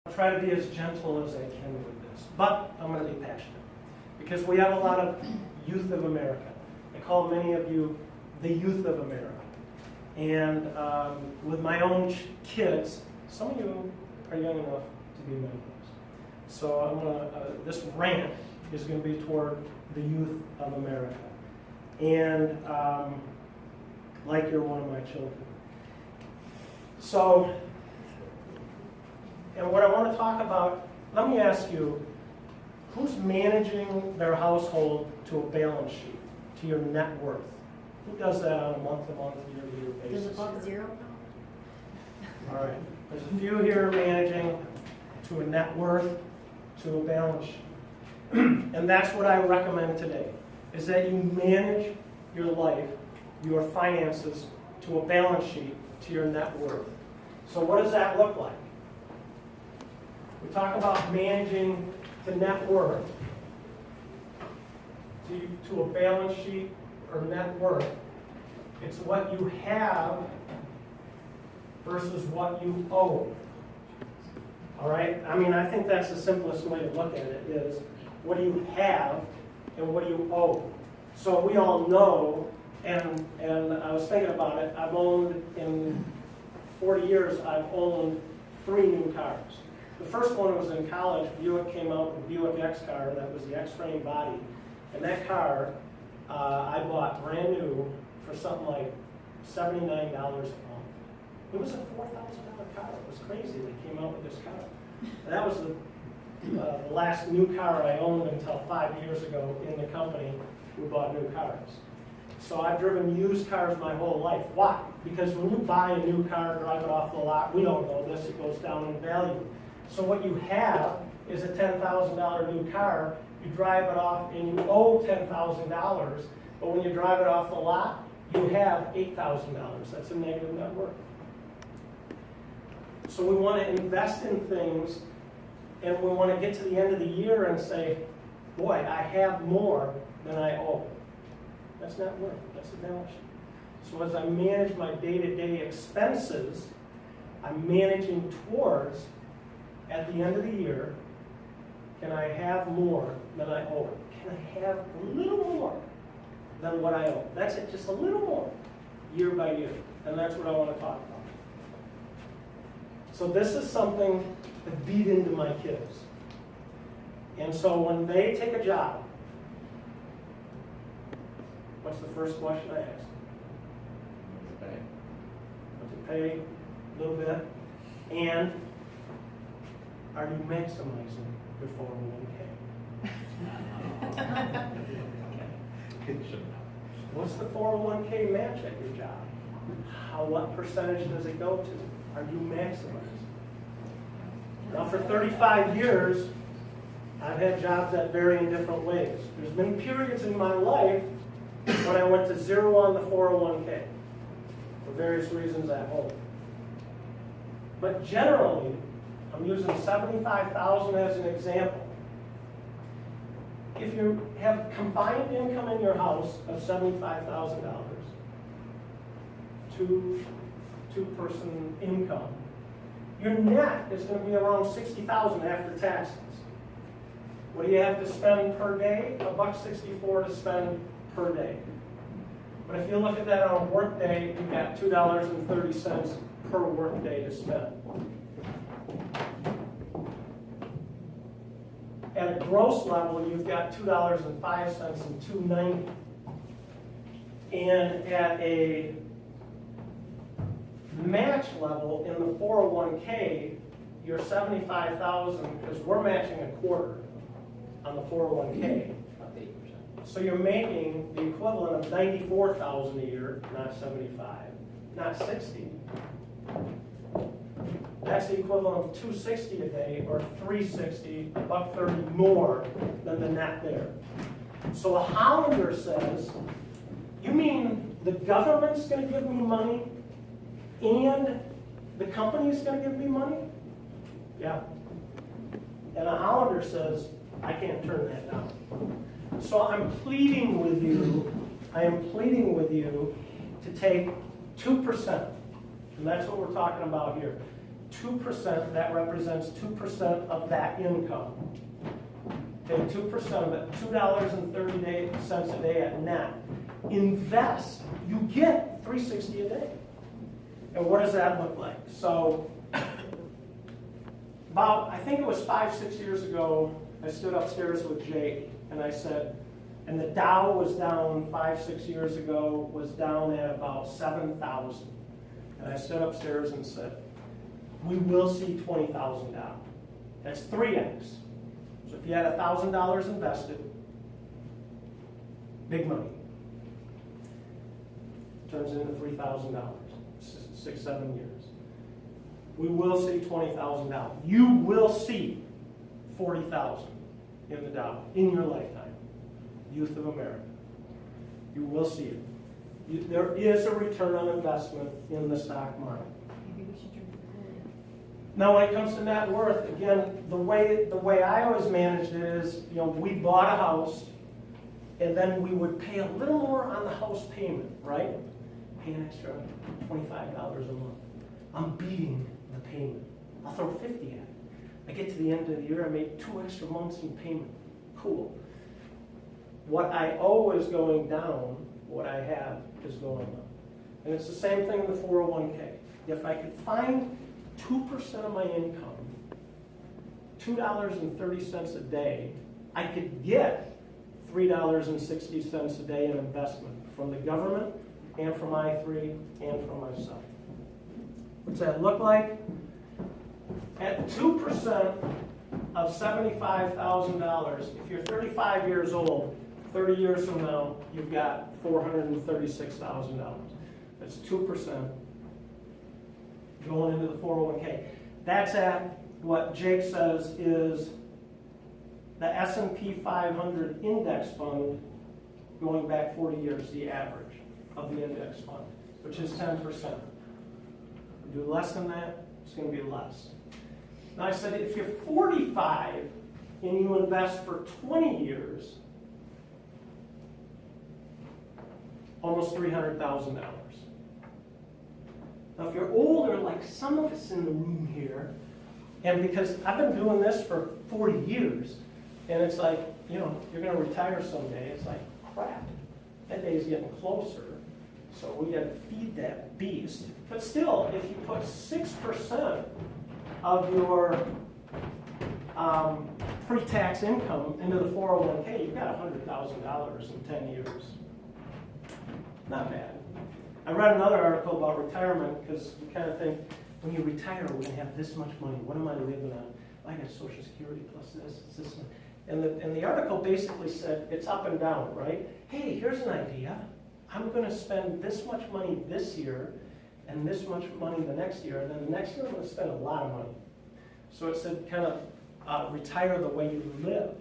I'll try to be as gentle as I can with this, but I'm going to be passionate because we have a lot of youth of America. I call many of you the youth of America. And with my own kids, some of you are young enough to be mentors. So I'm gonna, this rant is going to be toward the youth of America. And like you're one of my children. So, and what I want to talk about, let me ask you, who's managing their household to a balance sheet, to your net worth? Who does that on a month-to-month, year-to-year basis? Does it above zero? All right. There's a few here managing to a net worth, to a balance sheet. And that's what I recommend today, is that you manage your life, your finances, to a balance sheet, to your net worth. So what does that look like? We talk about managing the net worth to a balance sheet or net worth. It's what you have versus what you owe. All right? I mean, I think that's the simplest way to look at it is what do you have and what do you owe? So we all know, and I was thinking about it, I've owned, in 40 years, I've owned 3 new cars. The first one was in college. Buick came out with a Buick X car that was the X-frame body. And that car, I bought brand new for something like $79 a month. It was a $4,000 car. It was crazy. They came out with this car. And that was the last new car I owned until 5 years ago in the company. We bought new cars. So I've driven used cars my whole life. Why? Because when you buy a new car, drive it off the lot, we don't know this, it goes down in value. So what you have is a $10,000 new car, you drive it off and you owe $10,000, but when you drive it off the lot, you have $8,000. That's a negative net worth. So we want to invest in things, and we want to get to the end of the year and say, boy, I have more than I owe. That's net worth. That's a balance sheet. So as I manage my day-to-day expenses, I'm managing towards, at the end of the year, can I have more than I owe? Can I have a little more than what I owe? That's it, just a little more, year by year. And that's what I want to talk about. So this is something to beat into my kids. And so when they take a job, what's the first question I ask? What's it pay? A little bit. And are you maximizing your 401k? What's the 401k match at your job? What percentage does it go to? Are you maximizing? Now for 35 years, I've had jobs that vary in different ways. There's been periods in my life when I went to zero on the 401k for various reasons at home. But generally, I'm using $75,000 as an example. If you have combined income in your house of $75,000, two-person income, your net is going to be around $60,000 after taxes. What do you have to spend per day? $1.64 to spend per day. But if you look at that on a work day, you've got $2.30 per work day to spend. At a gross level, you've got $2.05 and $2.90. And at a match level in the 401k, you're $75,000 because we're matching a quarter on the 401k. So you're making the equivalent of $94,000 a year, not 75, not 60. That's the equivalent of $260 a day, or $360, $1.30 more than the net there. So a Hollander says, you mean the government's going to give me money and the company's going to give me money? Yeah. And a Hollander says, I can't turn that down. So I'm pleading with you, to take 2%. And that's what we're talking about here. 2%, that represents 2% of that income. Okay, 2% of it, $2.30 a day at net. Invest, you get $360 a day. And what does that look like? So, I think it was 5-6 years ago, I stood upstairs with Jake and I said, and the Dow was down 5-6 years ago, was down at about 7,000. And I stood upstairs and said, we will see 20,000 down. That's 3x. So if you had $1,000 invested, big money. Turns into $3,000, 6-7 years. We will see 20,000 down. You will see 40,000 in the Dow in your lifetime. Youth of America. You will see it. There is a return on investment in the stock market. Maybe we should drink the Kool-Aid. Now, when it comes to net worth, again, the way I always managed it is, we bought a house, and then we would pay a little more on the house payment, right? Pay an extra $25 a month. I'm beating the payment. I'll throw 50 at it. I get to the end of the year, I made 2 extra months in payment. Cool. What I owe is going down, what I have is going up. And it's the same thing in the 401k. If I could find 2% of my income, $2.30 a day, I could get $3.60 a day in investment from the government and from I3 and from myself. What's that look like? At 2% of $75,000, if you're 35 years old, 30 years from now, you've got $436,000. That's 2% going into the 401k. That's at what Jake says is the S&P 500 index fund going back 40 years, the average of the index fund, which is 10%. Do less than that, it's going to be less. Now I said if you're 45 and you invest for 20 years, almost $300,000. Now if you're older, like some of us in the room here, and because I've been doing this for 40 years, and it's like, you're going to retire someday, it's like, crap, that day's getting closer, so we got to feed that beast. But still, if you put 6% of your pre-tax income into the 401k, you've got $100,000 in 10 years. Not bad. I read another article about retirement because you kind of think, when you retire, we're going to have this much money. What am I living on? I got Social Security plus this. And the article basically said it's up and down, right? Hey, here's an idea. I'm going to spend this much money this year and this much money the next year, and then the next year I'm going to spend a lot of money. So it said kind of retire the way you live.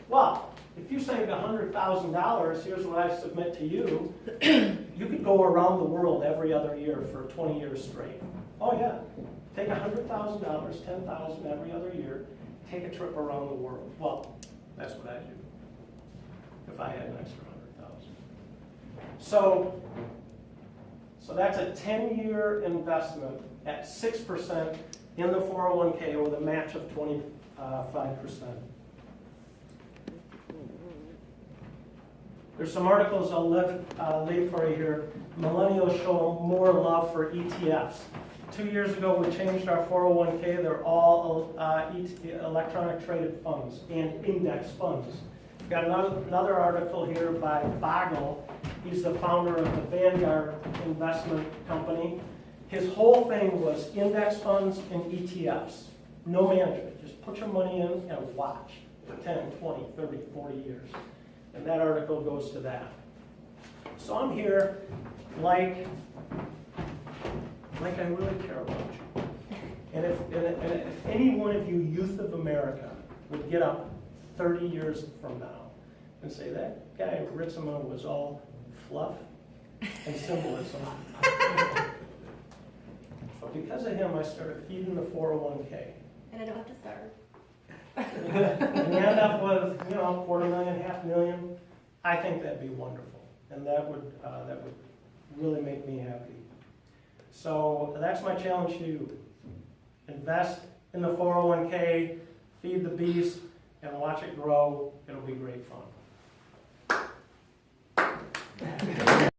Well, if you saved $100,000, here's what I submit to you. You could go around the world every other year for 20 years straight. Oh yeah, take $100,000, $10,000 every other year, take a trip around the world. Well, that's what I do, if I had an extra $100,000. So that's a 10-year investment at 6% in the 401k with a match of 25%. There's some articles I'll leave for you here. Millennials show more love for ETFs. 2 years ago, we changed our 401k. They're all electronic traded funds and index funds. We've got another article here by Bogle. He's the founder of the Vanguard investment company. His whole thing was index funds and ETFs. No management. Just put your money in and watch for 10, 20, 30, 40 years. And that article goes to that. So I'm here like I really care about you. And if any one of you youth of America would get up 30 years from now and say that guy Ritsema was all fluff and symbolism. But because of him, I started feeding the 401k. And I don't have to starve. And you end up with, $250,000, $500,000. I think that'd be wonderful, and that would really make me happy. So that's my challenge to you. invest in the 401k, feed the beast, and watch it grow. It'll be great fun.